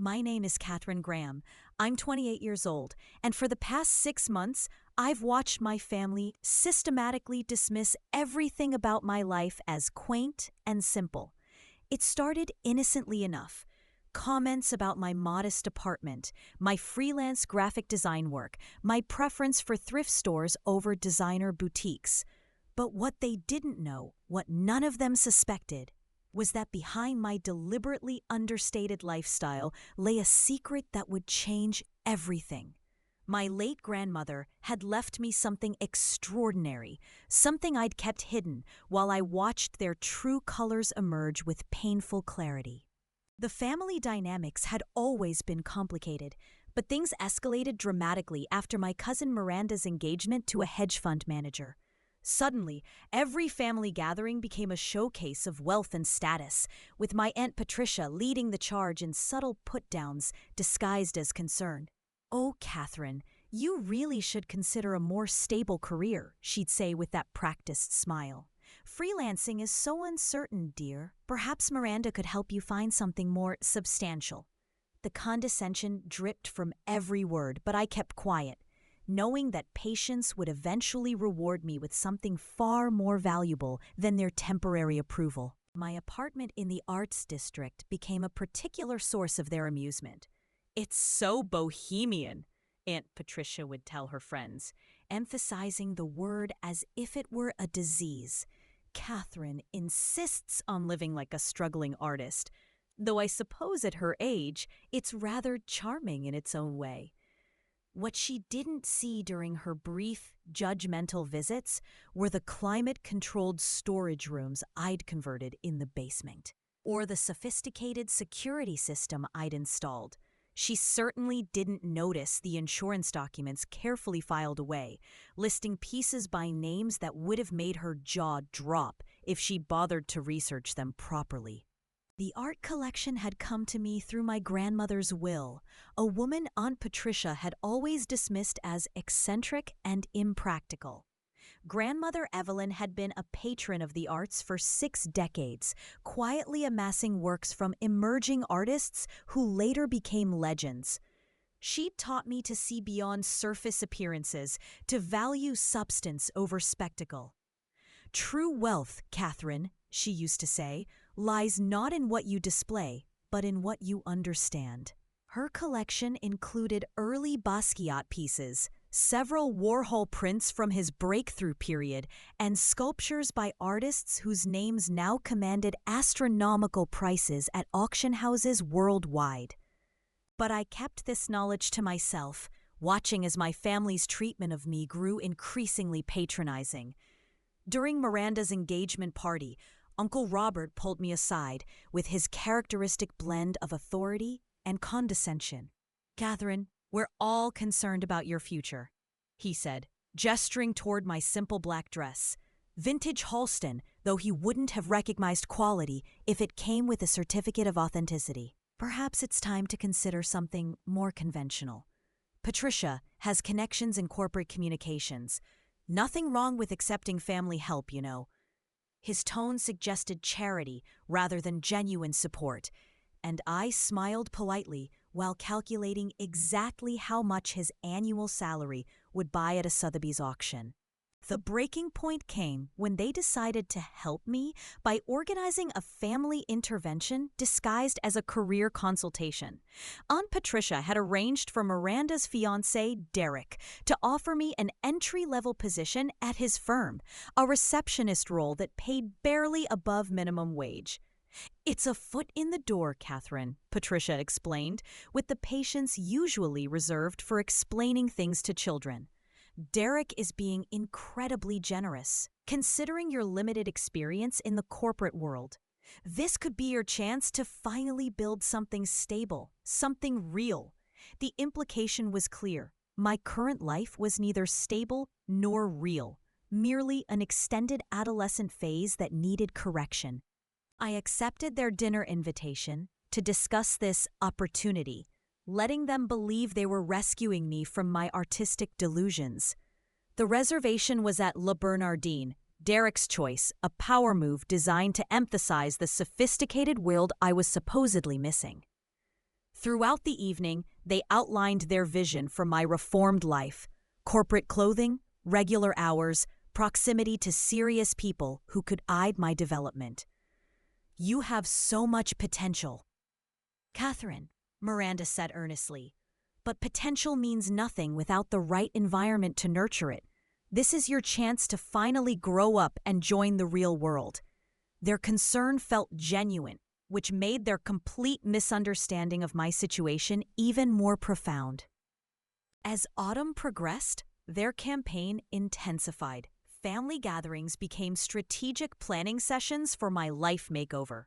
My name is Katherine Graham. I'm 28 years old, and for the past 6 months, I've watched my family systematically dismiss everything about my life as quaint and simple. It started innocently enough. Comments about my modest apartment, my freelance graphic design work, my preference for thrift stores over designer boutiques. But what they didn't know, what none of them suspected, was that behind my deliberately understated lifestyle lay a secret that would change everything. My late grandmother had left me something extraordinary, something I'd kept hidden while I watched their true colors emerge with painful clarity. The family dynamics had always been complicated, but things escalated dramatically after my cousin Miranda's engagement to a hedge fund manager. Suddenly, every family gathering became a showcase of wealth and status, with my Aunt Patricia leading the charge in subtle put-downs disguised as concern. "Oh, Katherine, you really should consider a more stable career," she'd say with that practiced smile. "Freelancing is so uncertain, dear. Perhaps Miranda could help you find something more substantial." The condescension dripped from every word, but I kept quiet, knowing that patience would eventually reward me with something far more valuable than their temporary approval. My apartment in the arts district became a particular source of their amusement. "It's so bohemian," Aunt Patricia would tell her friends, emphasizing the word as if it were a disease. "Katherine insists on living like a struggling artist, though I suppose at her age it's rather charming in its own way." What she didn't see during her brief, judgmental visits were the climate-controlled storage rooms I'd converted in the basement, or the sophisticated security system I'd installed. She certainly didn't notice the insurance documents carefully filed away, listing pieces by names that would have made her jaw drop if she bothered to research them properly. The art collection had come to me through my grandmother's will, a woman Aunt Patricia had always dismissed as eccentric and impractical. Grandmother Evelyn had been a patron of the arts for 6 decades, quietly amassing works from emerging artists who later became legends. She taught me to see beyond surface appearances, to value substance over spectacle. "True wealth, Katherine," she used to say, "lies not in what you display, but in what you understand." Her collection included early Basquiat pieces, several Warhol prints from his breakthrough period, and sculptures by artists whose names now commanded astronomical prices at auction houses worldwide. But I kept this knowledge to myself, watching as my family's treatment of me grew increasingly patronizing. During Miranda's engagement party, Uncle Robert pulled me aside with his characteristic blend of authority and condescension. "Katherine, we're all concerned about your future," he said, gesturing toward my simple black dress. Vintage Halston, though he wouldn't have recognized quality if it came with a certificate of authenticity. "Perhaps it's time to consider something more conventional. Patricia has connections in corporate communications. Nothing wrong with accepting family help, you know." His tone suggested charity rather than genuine support, and I smiled politely while calculating exactly how much his annual salary would buy at a Sotheby's auction. The breaking point came when they decided to help me by organizing a family intervention disguised as a career consultation. Aunt Patricia had arranged for Miranda's fiancé, Derek, to offer me an entry-level position at his firm, a receptionist role that paid barely above minimum wage. "It's a foot in the door, Katherine," Patricia explained, with the patience usually reserved for explaining things to children. "Derek is being incredibly generous, considering your limited experience in the corporate world. This could be your chance to finally build something stable, something real." The implication was clear. My current life was neither stable nor real, merely an extended adolescent phase that needed correction. I accepted their dinner invitation to discuss this opportunity, letting them believe they were rescuing me from my artistic delusions. The reservation was at Le Bernardin, Derek's choice, a power move designed to emphasize the sophisticated world I was supposedly missing. Throughout the evening, they outlined their vision for my reformed life: corporate clothing, regular hours, proximity to serious people who could aid my development. "You have so much potential." "Catherine," Miranda said earnestly, "but potential means nothing without the right environment to nurture it. This is your chance to finally grow up and join the real world." Their concern felt genuine, which made their complete misunderstanding of my situation even more profound. As autumn progressed, their campaign intensified. Family gatherings became strategic planning sessions for my life makeover.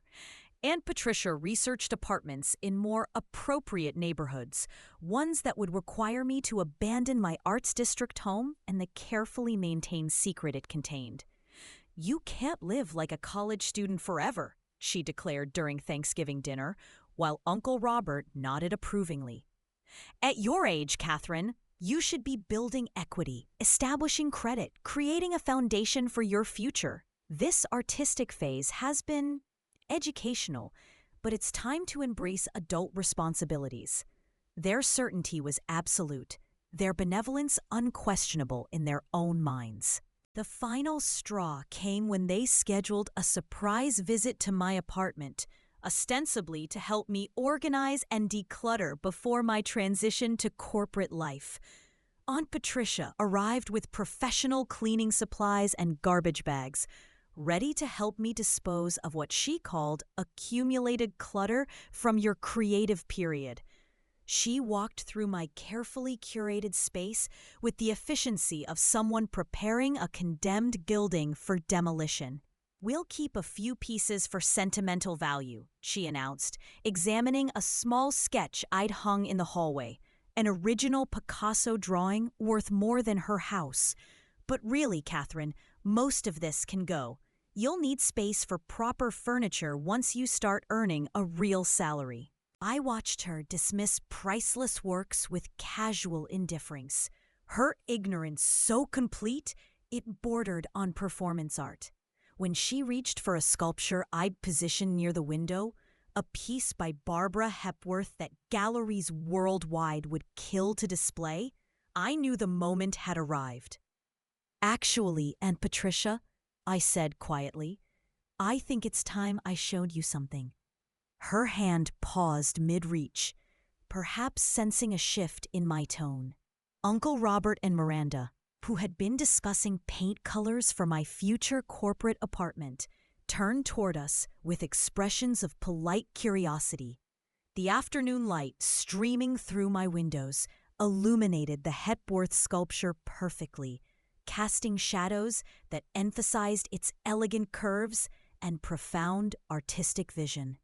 Aunt Patricia researched apartments in more appropriate neighborhoods, ones that would require me to abandon my arts district home and the carefully maintained secret it contained. "You can't live like a college student forever," she declared during Thanksgiving dinner, while Uncle Robert nodded approvingly. "At your age, Catherine, you should be building equity, establishing credit, creating a foundation for your future. This artistic phase has been educational, but it's time to embrace adult responsibilities." Their certainty was absolute, their benevolence unquestionable in their own minds. The final straw came when they scheduled a surprise visit to my apartment, ostensibly to help me organize and declutter before my transition to corporate life. Aunt Patricia arrived with professional cleaning supplies and garbage bags, ready to help me dispose of what she called accumulated clutter from your creative period. She walked through my carefully curated space with the efficiency of someone preparing a condemned building for demolition. "We'll keep a few pieces for sentimental value," she announced, examining a small sketch I'd hung in the hallway, an original Picasso drawing worth more than her house. "But really, Catherine, most of this can go. You'll need space for proper furniture once you start earning a real salary." I watched her dismiss priceless works with casual indifference, her ignorance so complete it bordered on performance art. When she reached for a sculpture I'd positioned near the window, a piece by Barbara Hepworth that galleries worldwide would kill to display, I knew the moment had arrived. "Actually, Aunt Patricia," I said quietly, "I think it's time I showed you something." Her hand paused mid-reach, perhaps sensing a shift in my tone. Uncle Robert and Miranda, who had been discussing paint colors for my future corporate apartment, turned toward us with expressions of polite curiosity. The afternoon light streaming through my windows illuminated the Hepworth sculpture perfectly, casting shadows that emphasized its elegant curves and profound artistic vision.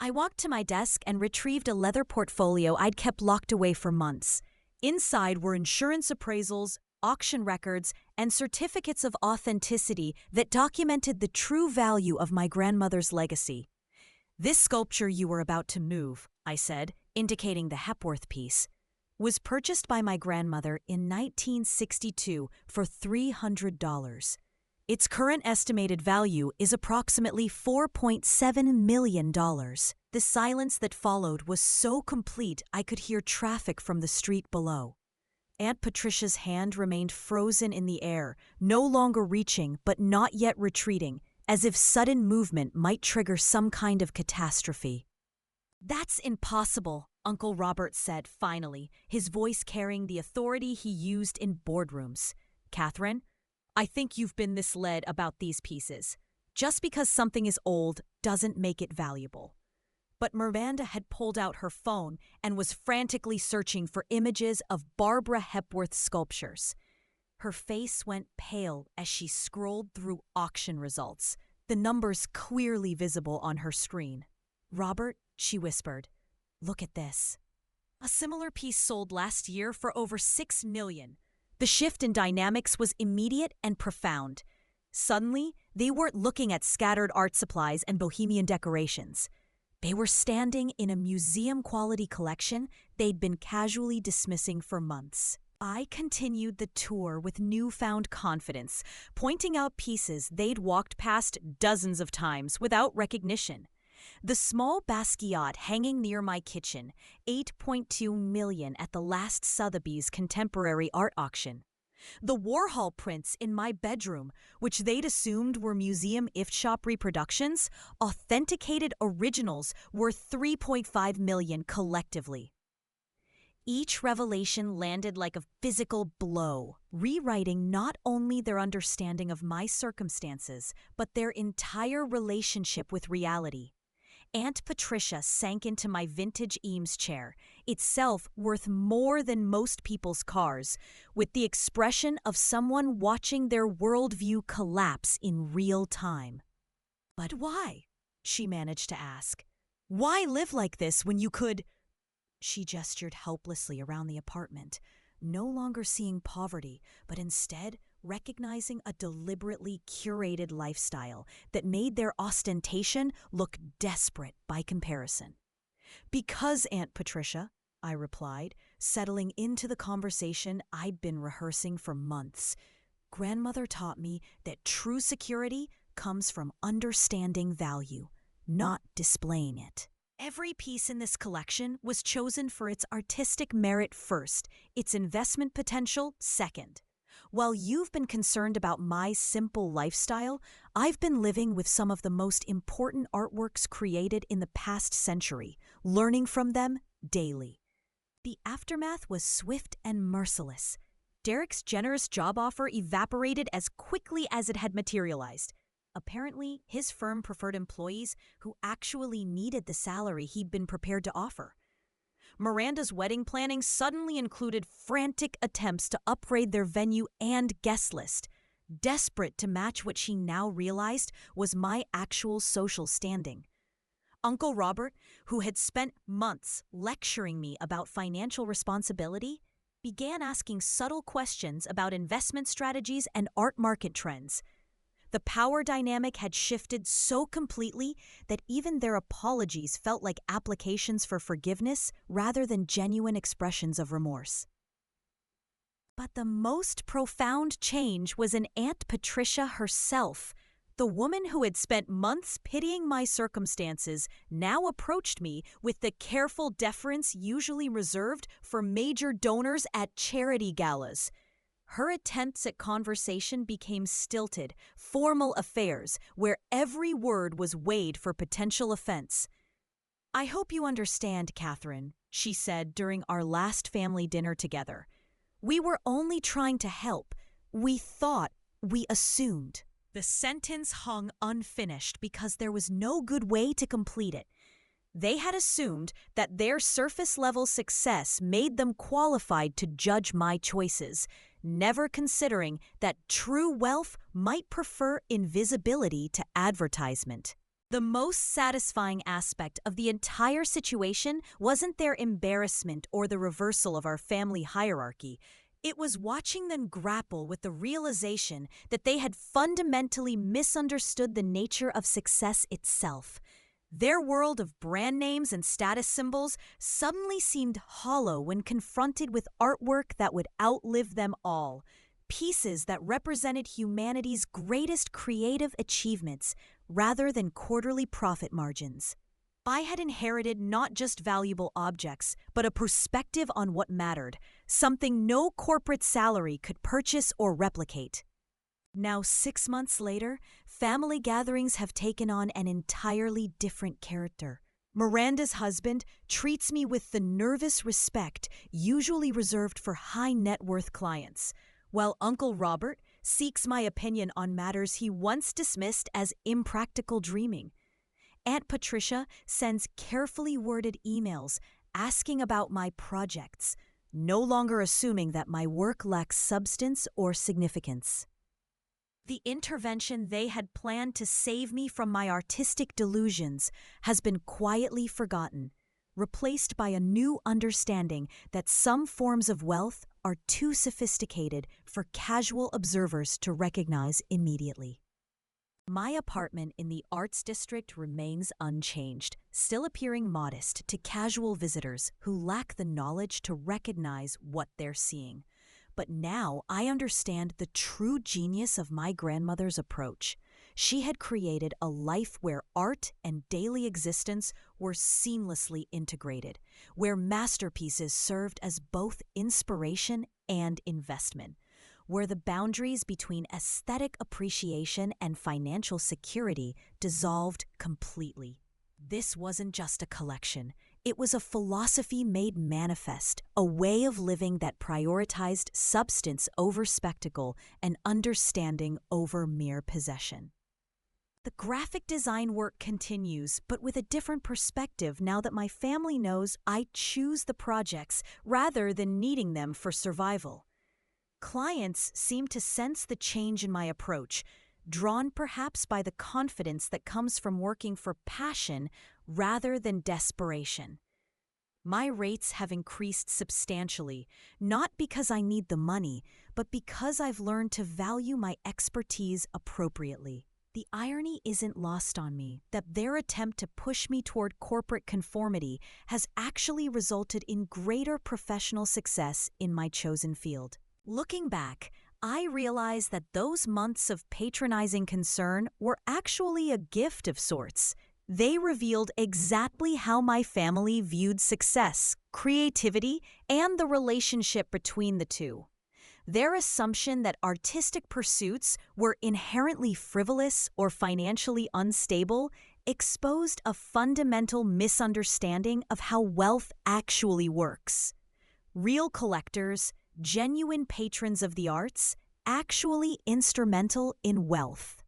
I walked to my desk and retrieved a leather portfolio I'd kept locked away for months. Inside were insurance appraisals, auction records, and certificates of authenticity that documented the true value of my grandmother's legacy. "This sculpture you were about to move," I said, indicating the Hepworth piece, "was purchased by my grandmother in 1962 for $300. Its current estimated value is approximately $4.7 million. The silence that followed was so complete I could hear traffic from the street below. Aunt Patricia's hand remained frozen in the air, no longer reaching but not yet retreating, as if sudden movement might trigger some kind of catastrophe. "That's impossible," Uncle Robert said finally, his voice carrying the authority he used in boardrooms. "Catherine, I think you've been misled about these pieces. Just because something is old doesn't make it valuable." But Miranda had pulled out her phone and was frantically searching for images of Barbara Hepworth sculptures. Her face went pale as she scrolled through auction results, the numbers clearly visible on her screen. "Robert," she whispered, "look at this. A similar piece sold last year for over $6 million. The shift in dynamics was immediate and profound. Suddenly, they weren't looking at scattered art supplies and bohemian decorations. They were standing in a museum-quality collection they'd been casually dismissing for months. I continued the tour with newfound confidence, pointing out pieces they'd walked past dozens of times without recognition. The small Basquiat hanging near my kitchen, 8.2 million at the last Sotheby's contemporary art auction. The Warhol prints in my bedroom, which they'd assumed were museum gift shop reproductions, authenticated originals worth 3.5 million collectively. Each revelation landed like a physical blow, rewriting not only their understanding of my circumstances, but their entire relationship with reality. Aunt Patricia sank into my vintage Eames chair, itself worth more than most people's cars, with the expression of someone watching their worldview collapse in real time. "But why?" she managed to ask. "Why live like this when you could—" She gestured helplessly around the apartment, no longer seeing poverty, but instead recognizing a deliberately curated lifestyle that made their ostentation look desperate by comparison. "Because, Aunt Patricia," I replied, settling into the conversation I'd been rehearsing for months, "Grandmother taught me that true security comes from understanding value, not displaying it." Every piece in this collection was chosen for its artistic merit first, its investment potential second. While you've been concerned about my simple lifestyle, I've been living with some of the most important artworks created in the past century, learning from them daily. The aftermath was swift and merciless. Derek's generous job offer evaporated as quickly as it had materialized. Apparently, his firm preferred employees who actually needed the salary he'd been prepared to offer. Miranda's wedding planning suddenly included frantic attempts to upgrade their venue and guest list, desperate to match what she now realized was my actual social standing. Uncle Robert, who had spent months lecturing me about financial responsibility, began asking subtle questions about investment strategies and art market trends. The power dynamic had shifted so completely that even their apologies felt like applications for forgiveness rather than genuine expressions of remorse. But the most profound change was in Aunt Patricia herself. The woman who had spent months pitying my circumstances now approached me with the careful deference usually reserved for major donors at charity galas. Her attempts at conversation became stilted, formal affairs where every word was weighed for potential offense. "I hope you understand, Catherine," she said during our last family dinner together. "We were only trying to help. We thought, we assumed." The sentence hung unfinished because there was no good way to complete it. They had assumed that their surface-level success made them qualified to judge my choices, never considering that true wealth might prefer invisibility to advertisement. The most satisfying aspect of the entire situation wasn't their embarrassment or the reversal of our family hierarchy. It was watching them grapple with the realization that they had fundamentally misunderstood the nature of success itself. Their world of brand names and status symbols suddenly seemed hollow when confronted with artwork that would outlive them all, pieces that represented humanity's greatest creative achievements rather than quarterly profit margins. I had inherited not just valuable objects, but a perspective on what mattered, something no corporate salary could purchase or replicate. Now, 6 months later, family gatherings have taken on an entirely different character. Miranda's husband treats me with the nervous respect usually reserved for high-net-worth clients, while Uncle Robert seeks my opinion on matters he once dismissed as impractical dreaming. Aunt Patricia sends carefully worded emails asking about my projects, no longer assuming that my work lacks substance or significance. The intervention they had planned to save me from my artistic delusions has been quietly forgotten, replaced by a new understanding that some forms of wealth are too sophisticated for casual observers to recognize immediately. My apartment in the Arts District remains unchanged, still appearing modest to casual visitors who lack the knowledge to recognize what they're seeing. But now I understand the true genius of my grandmother's approach. She had created a life where art and daily existence were seamlessly integrated, where masterpieces served as both inspiration and investment, where the boundaries between aesthetic appreciation and financial security dissolved completely. This wasn't just a collection. It was a philosophy made manifest, a way of living that prioritized substance over spectacle and understanding over mere possession. The graphic design work continues, but with a different perspective now that my family knows I choose the projects rather than needing them for survival. Clients seem to sense the change in my approach, drawn perhaps by the confidence that comes from working for passion rather than desperation. My rates have increased substantially, not because I need the money, but because I've learned to value my expertise appropriately. The irony isn't lost on me that their attempt to push me toward corporate conformity has actually resulted in greater professional success in my chosen field. Looking back, I realize that those months of patronizing concern were actually a gift of sorts. They revealed exactly how my family viewed success, creativity, and the relationship between the two. Their assumption that artistic pursuits were inherently frivolous or financially unstable exposed a fundamental misunderstanding of how wealth actually works. Real collectors, genuine patrons of the arts, actually instrumental in wealth.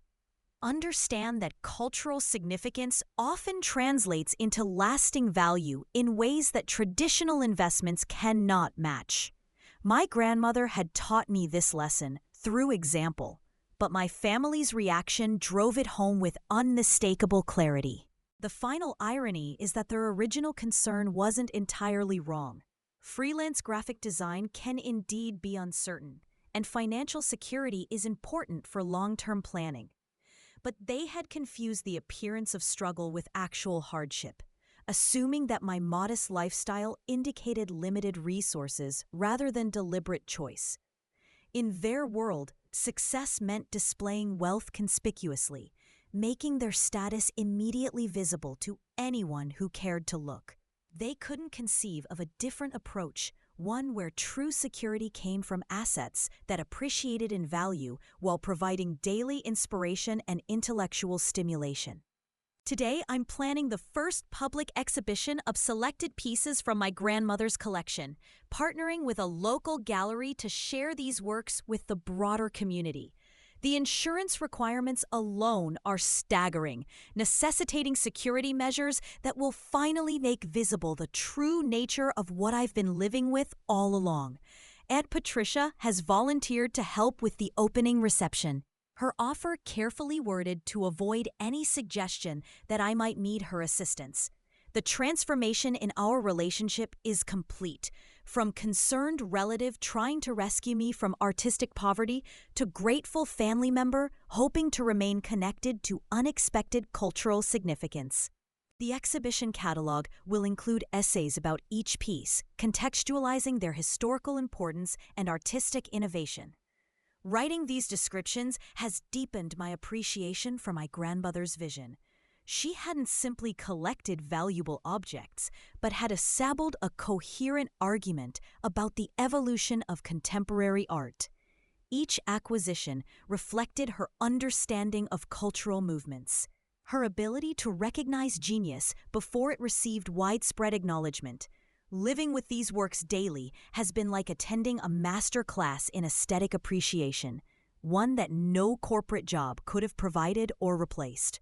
Understand that cultural significance often translates into lasting value in ways that traditional investments cannot match. My grandmother had taught me this lesson through example, but my family's reaction drove it home with unmistakable clarity. The final irony is that their original concern wasn't entirely wrong. Freelance graphic design can indeed be uncertain, and financial security is important for long-term planning. But they had confused the appearance of struggle with actual hardship, assuming that my modest lifestyle indicated limited resources rather than deliberate choice. In their world, success meant displaying wealth conspicuously, making their status immediately visible to anyone who cared to look. They couldn't conceive of a different approach, one where true security came from assets that appreciated in value while providing daily inspiration and intellectual stimulation. Today, I'm planning the first public exhibition of selected pieces from my grandmother's collection, partnering with a local gallery to share these works with the broader community. The insurance requirements alone are staggering, necessitating security measures that will finally make visible the true nature of what I've been living with all along. Aunt Patricia has volunteered to help with the opening reception. Her offer carefully worded to avoid any suggestion that I might need her assistance. The transformation in our relationship is complete, from concerned relative trying to rescue me from artistic poverty to grateful family member hoping to remain connected to unexpected cultural significance. The exhibition catalog will include essays about each piece, contextualizing their historical importance and artistic innovation. Writing these descriptions has deepened my appreciation for my grandmother's vision. She hadn't simply collected valuable objects, but had assembled a coherent argument about the evolution of contemporary art. Each acquisition reflected her understanding of cultural movements, her ability to recognize genius before it received widespread acknowledgement. Living with these works daily has been like attending a master class in aesthetic appreciation, one that no corporate job could have provided or replaced.